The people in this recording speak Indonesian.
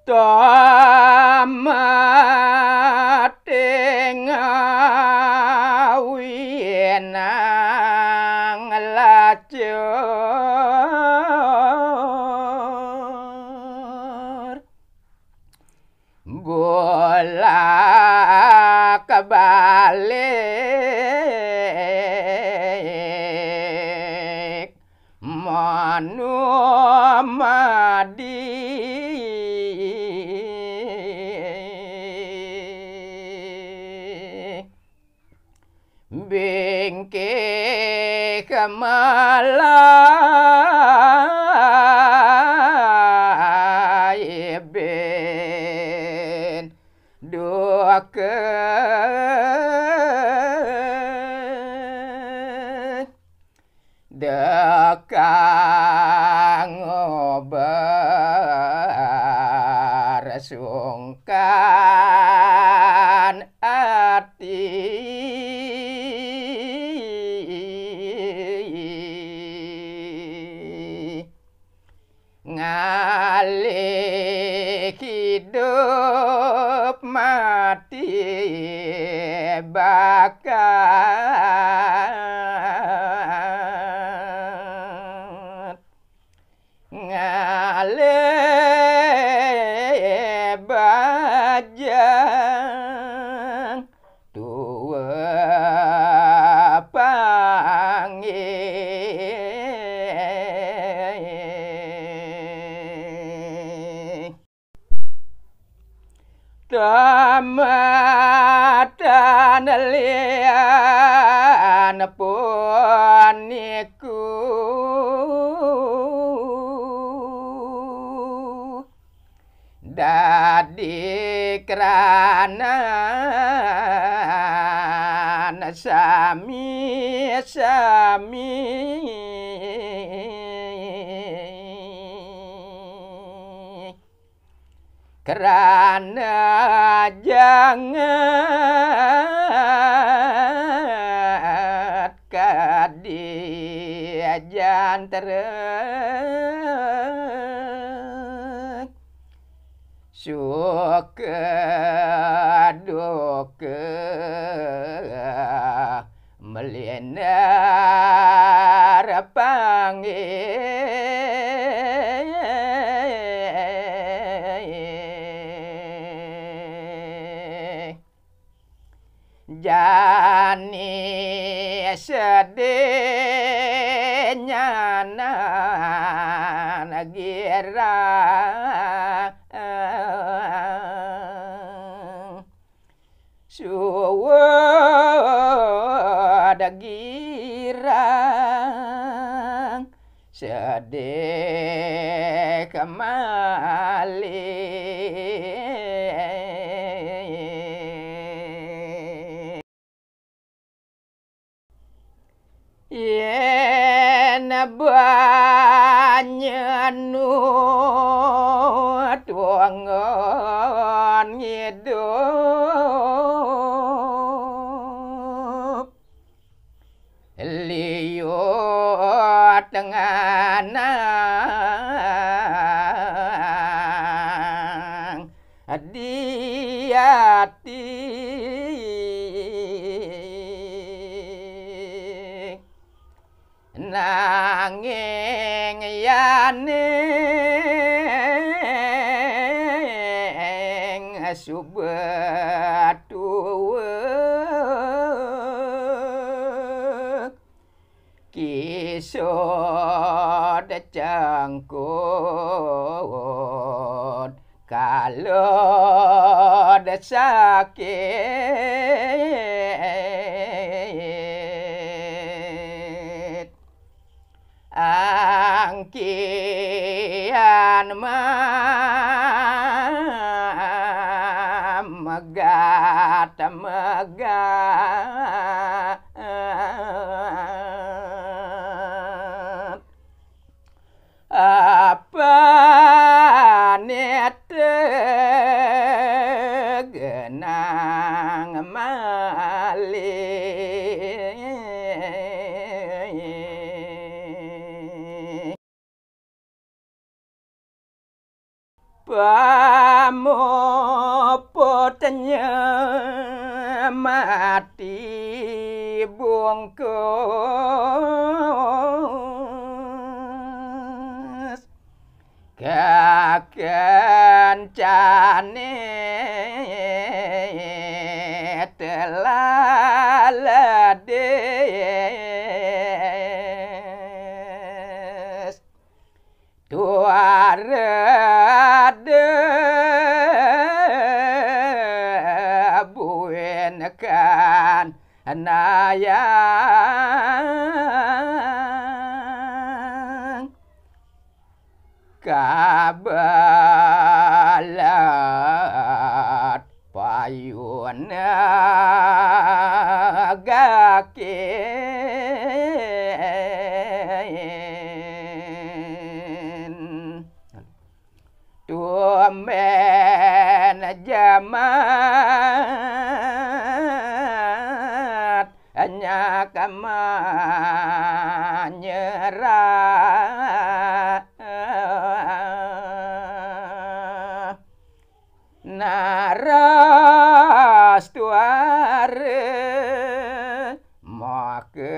Tamating awienang lacur bolak-balik manumadi bingke kemalai ben duakeun dekang obar sungkan ati ngalih hidup mati bakat ngalih bajang tua panggih tamatan lian puniku dadi kranan sami-sami kerana jangan kadiajan tereng suka duka melinar panggih jani sedihnya girang suwada girang sedih kembali yen banyenu tuangon hidup liut tenganang di hati nanging yaning subatuwe kisod cangkut kalau sakit angkian megat apa nete genang malih potnya mati bungkus kekancane telah lades tuarade buenkan nayang kabalat payun gakin tumen jamat hanya nyerah naras tuare make